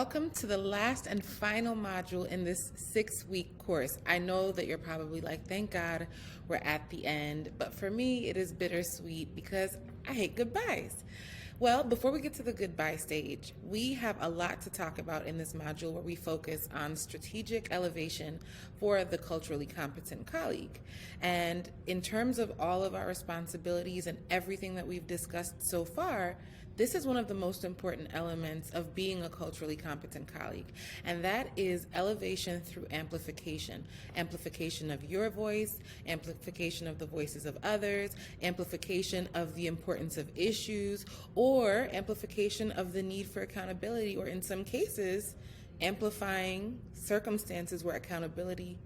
Welcome to the last and final module in this 6-week course. I know that you're probably like, thank God we're at the end, but for me it is bittersweet because I hate goodbyes. Well, before we get to the goodbye stage, we have a lot to talk about in this module where we focus on strategic elevation for the culturally competent colleague. And in terms of all of our responsibilities and everything that we've discussed so far, this is one of the most important elements of being a culturally competent colleague, and that is elevation through amplification. Amplification of your voice, amplification of the voices of others, amplification of the importance of issues, or amplification of the need for accountability, or in some cases, amplifying circumstances where accountability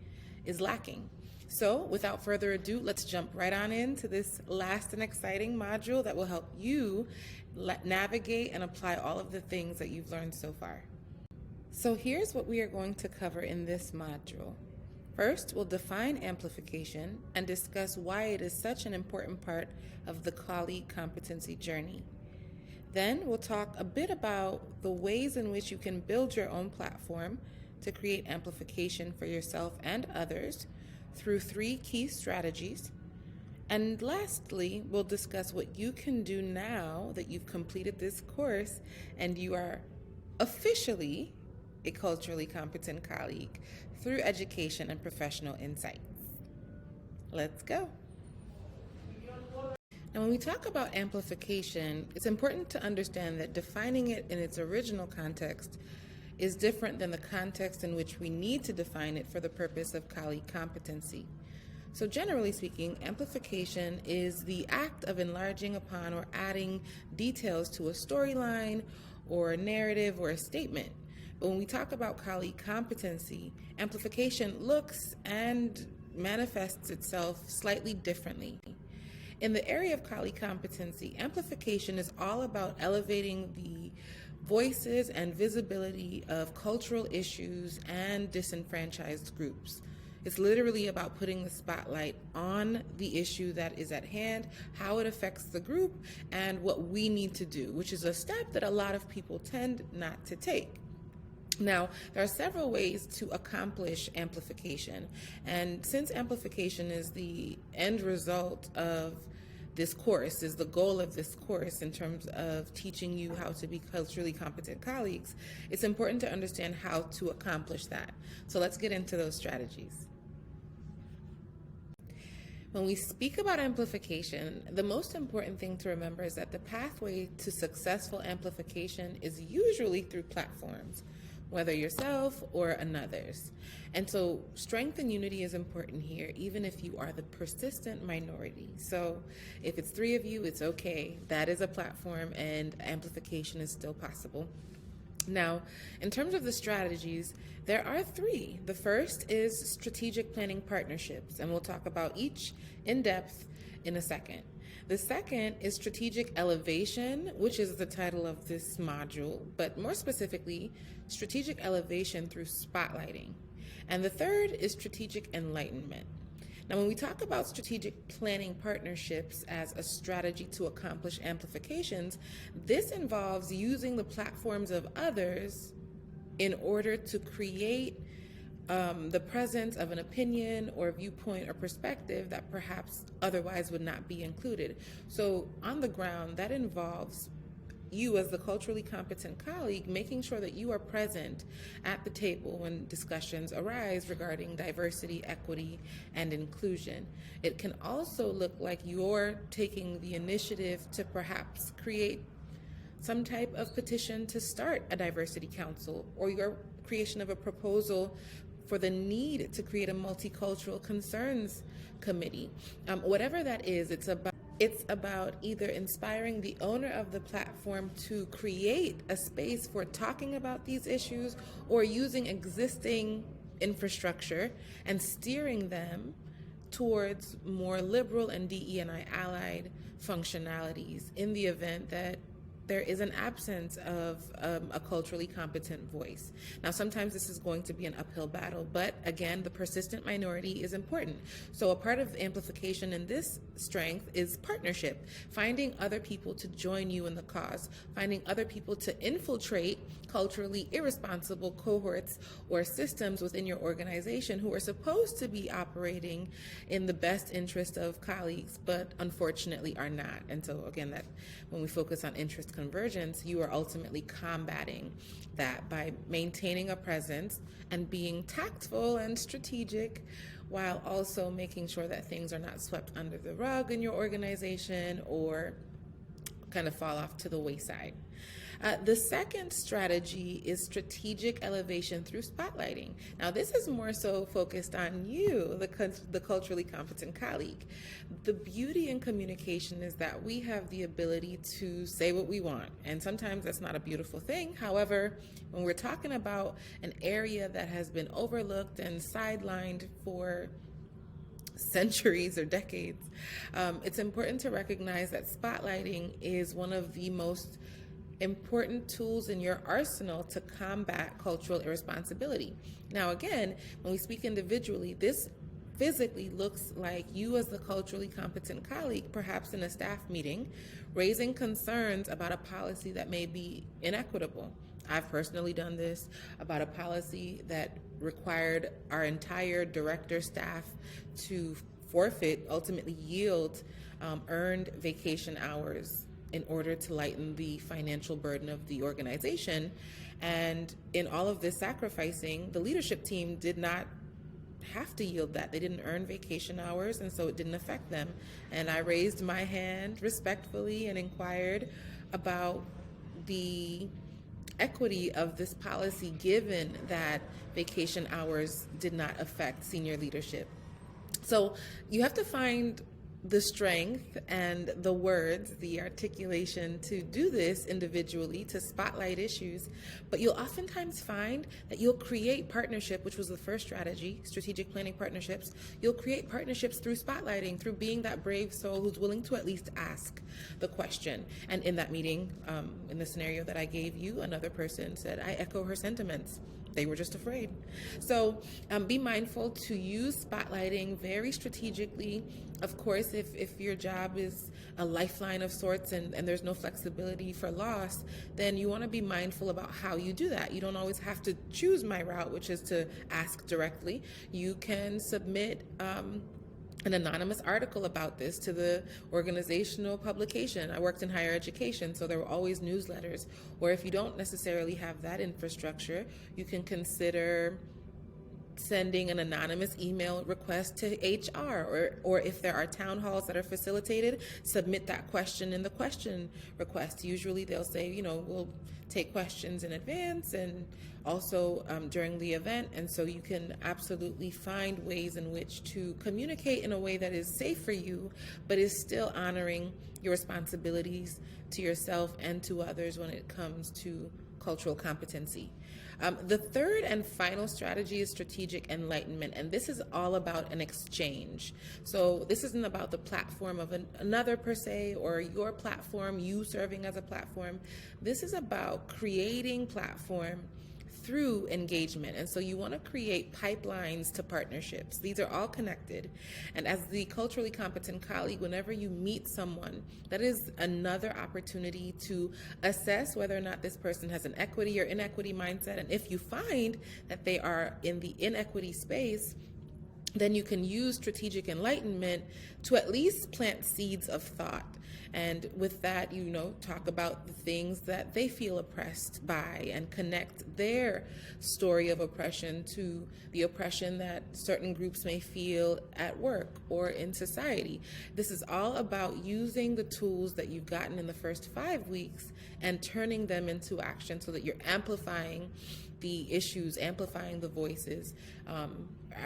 is lacking. So without further ado, let's jump right on into this last and exciting module that will help you navigate and apply all of the things that you've learned so far. So here's what we are going to cover in this module. First, we'll define amplification and discuss why it is such an important part of the colleague competency journey. Then we'll talk a bit about the ways in which you can build your own platform to create amplification for yourself and others through 3 key strategies. And lastly, we'll discuss what you can do now that you've completed this course and you are officially a culturally competent colleague through education and professional insights. Let's go. Now, when we talk about amplification, it's important to understand that defining it in its original context is different than the context in which we need to define it for the purpose of colleague competency. So generally speaking, amplification is the act of enlarging upon or adding details to a storyline or a narrative or a statement. But when we talk about colleague competency, amplification looks and manifests itself slightly differently. In the area of colleague competency, amplification is all about elevating the voices and visibility of cultural issues and disenfranchised groups. It's literally about putting the spotlight on the issue that is at hand, how it affects the group, and what we need to do, which is a step that a lot of people tend not to take. Now, there are several ways to accomplish amplification, and since amplification is the end result of this course, is the goal of this course in terms of teaching you how to be culturally competent colleagues, it's important to understand how to accomplish that. So let's get into those strategies. When we speak about amplification, the most important thing to remember is that the pathway to successful amplification is usually through platforms, whether yourself or another's. And so strength and unity is important here, even if you are the persistent minority. So if it's 3 of you, it's okay. That is a platform and amplification is still possible. Now, in terms of the strategies, there are 3. The first is strategic planning partnerships, and we'll talk about each in depth in a second. The second is strategic elevation, which is the title of this module, but more specifically, strategic elevation through spotlighting. And the third is strategic enlightenment. Now, when we talk about strategic planning partnerships as a strategy to accomplish amplifications, this involves using the platforms of others in order to create the presence of an opinion or viewpoint or perspective that perhaps otherwise would not be included. So on the ground, that involves you as the culturally competent colleague making sure that you are present at the table when discussions arise regarding diversity, equity, and inclusion. It can also look like you're taking the initiative to perhaps create some type of petition to start a diversity council, or your creation of a proposal for the need to create a multicultural concerns committee. Whatever that is, it's about either inspiring the owner of the platform to create a space for talking about these issues, or using existing infrastructure and steering them towards more liberal and DE&I allied functionalities in the event that there is an absence of a culturally competent voice. Now, sometimes this is going to be an uphill battle, but again, the persistent minority is important. So a part of amplification in this strength is partnership, finding other people to join you in the cause, finding other people to infiltrate culturally irresponsible cohorts or systems within your organization who are supposed to be operating in the best interest of colleagues, but unfortunately are not. And so again, that when we focus on interest convergence, you are ultimately combating that by maintaining a presence and being tactful and strategic, while also making sure that things are not swept under the rug in your organization or kind of fall off to the wayside. The second strategy is strategic elevation through spotlighting. Now, this is more so focused on you, the culturally competent colleague. The beauty in communication is that we have the ability to say what we want, and sometimes that's not a beautiful thing. However, when we're talking about an area that has been overlooked and sidelined for centuries or decades, it's important to recognize that spotlighting is one of the most important tools in your arsenal to combat cultural irresponsibility. Now, again, when we speak individually, this physically looks like you as the culturally competent colleague, perhaps in a staff meeting, raising concerns about a policy that may be inequitable. I've personally done this about a policy that required our entire director staff to forfeit, ultimately yield earned vacation hours in order to lighten the financial burden of the organization. And in all of this sacrificing, the leadership team did not have to yield that. They didn't earn vacation hours, and so it didn't affect them. And I raised my hand respectfully and inquired about the equity of this policy, given that vacation hours did not affect senior leadership. So you have to find the strength and the words, the articulation to do this individually, to spotlight issues. But you'll oftentimes find that you'll create partnership, which was the first strategy, strategic planning partnerships. You'll create partnerships through spotlighting, through being that brave soul who's willing to at least ask the question. And in that meeting, in the scenario that I gave you, another person said, I echo her sentiments. They were just afraid. So be mindful to use spotlighting very strategically. Of course, if your job is a lifeline of sorts and there's no flexibility for loss, then you want to be mindful about how you do that. You don't always have to choose my route, which is to ask directly. You can submit an anonymous article about this to the organizational publication. I worked in higher education, so there were always newsletters. Or if you don't necessarily have that infrastructure, you can consider sending an anonymous email request to HR, or if there are town halls that are facilitated, submit that question in the question request. Usually they'll say, we'll take questions in advance and also during the event, and so you can absolutely find ways in which to communicate in a way that is safe for you, but is still honoring your responsibilities to yourself and to others when it comes to cultural competency. The third and final strategy is strategic enlightenment, and this is all about an exchange. So this isn't about the platform of another per se, or your platform, you serving as a platform. This is about creating platform through engagement. And so you want to create pipelines to partnerships. These are all connected. And as the culturally competent colleague, whenever you meet someone, that is another opportunity to assess whether or not this person has an equity or inequity mindset. And if you find that they are in the inequity space, then you can use strategic enlightenment to at least plant seeds of thought. And with that, talk about the things that they feel oppressed by and connect their story of oppression to the oppression that certain groups may feel at work or in society. This is all about using the tools that you've gotten in the first 5 weeks and turning them into action so that you're amplifying the issues, amplifying the voices,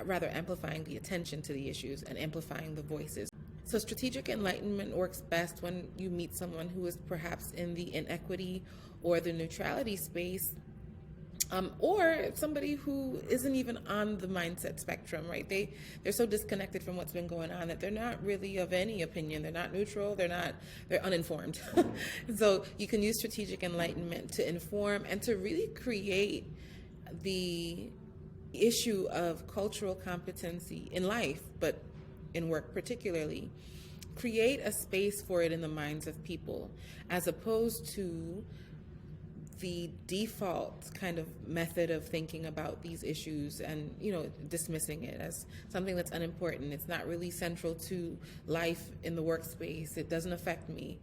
rather amplifying the attention to the issues and amplifying the voices. So strategic enlightenment works best when you meet someone who is perhaps in the inequity or the neutrality space, or somebody who isn't even on the mindset spectrum, right? They're so disconnected from what's been going on that they're not really of any opinion. They're not neutral. They're uninformed. So you can use strategic enlightenment to inform and to really create the issue of cultural competency in life, but in work particularly. Create a space for it in the minds of people, as opposed to the default kind of method of thinking about these issues and, dismissing it as something that's unimportant. It's not really central to life in the workspace. It doesn't affect me.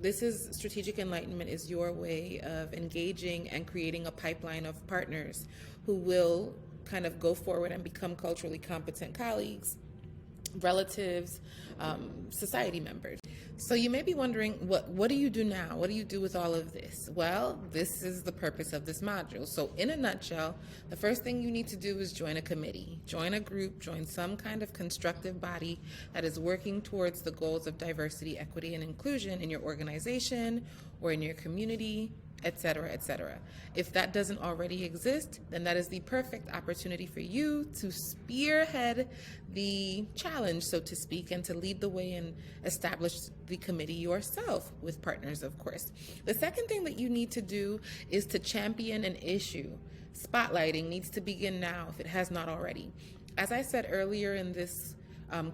This is strategic enlightenment is your way of engaging and creating a pipeline of partners who will kind of go forward and become culturally competent colleagues, relatives, society members. So you may be wondering, what do you do now? What do you do with all of this? Well, this is the purpose of this module. So in a nutshell, the first thing you need to do is join a committee, join a group, join some kind of constructive body that is working towards the goals of diversity, equity, and inclusion in your organization or in your community, et cetera, et cetera. If that doesn't already exist, then that is the perfect opportunity for you to spearhead the challenge, so to speak, and to lead the way and establish the committee yourself with partners, of course. The second thing that you need to do is to champion an issue. Spotlighting needs to begin now if it has not already. As I said earlier in this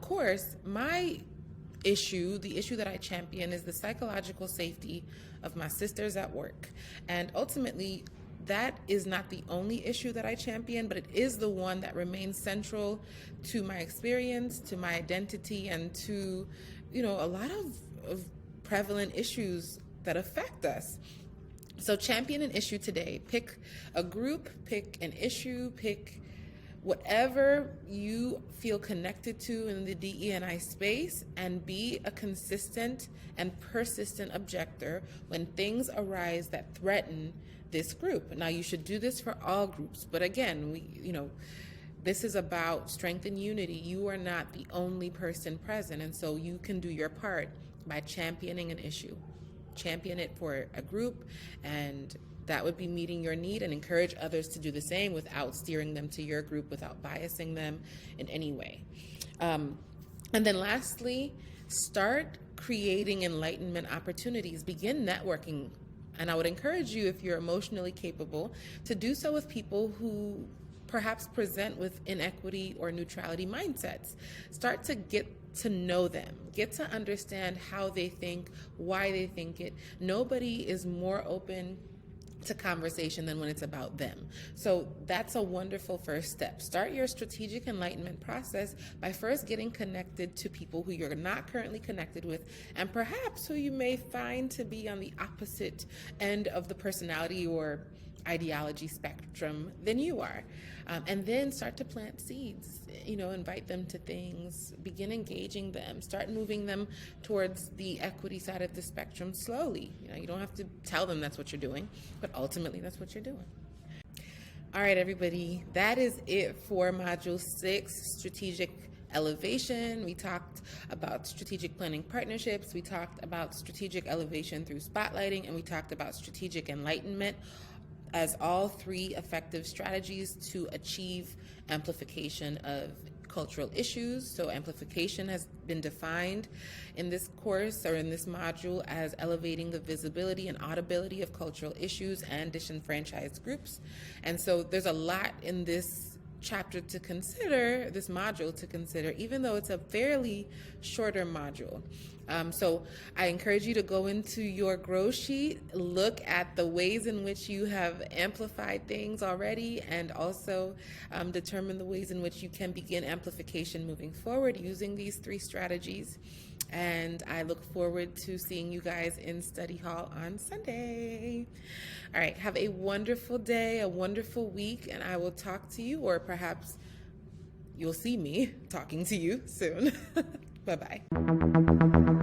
course, the issue that I champion is the psychological safety of my sisters at work. And ultimately, that is not the only issue that I champion, but it is the one that remains central to my experience, to my identity, and to, a lot of prevalent issues that affect us. So champion an issue today. Pick a group, pick an issue, pick whatever you feel connected to in the DE&I space, and be a consistent and persistent objector when things arise that threaten this group. Now, you should do this for all groups, but again, this is about strength and unity. You are not the only person present, and so you can do your part by championing an issue. Champion it for a group, and that would be meeting your need, and encourage others to do the same without steering them to your group, without biasing them in any way. And then lastly, start creating enlightenment opportunities. Begin networking. And I would encourage you, if you're emotionally capable, to do so with people who perhaps present with inequity or neutrality mindsets. Start to get to know them, get to understand how they think, why they think it. Nobody is more open to conversation than when it's about them. So that's a wonderful first step. Start your strategic enlightenment process by first getting connected to people who you're not currently connected with, and perhaps who you may find to be on the opposite end of the personality or ideology spectrum than you are. And then start to plant seeds, invite them to things, begin engaging them, start moving them towards the equity side of the spectrum slowly. You don't have to tell them that's what you're doing, but ultimately that's what you're doing. All right, everybody, that is it for Module 6, Strategic Elevation. We talked about strategic planning partnerships, we talked about strategic elevation through spotlighting, and we talked about strategic enlightenment as all three effective strategies to achieve amplification of cultural issues. So amplification has been defined in this course or in this module as elevating the visibility and audibility of cultural issues and disenfranchised groups. And so there's a lot in this chapter to consider, this module to consider, even though it's a fairly shorter module. So I encourage you to go into your grow sheet, look at the ways in which you have amplified things already, and also determine the ways in which you can begin amplification moving forward using these three strategies. And I look forward to seeing you guys in study hall on Sunday. All right, have a wonderful day, a wonderful week, and I will talk to you, or perhaps you'll see me talking to you soon. Bye-bye.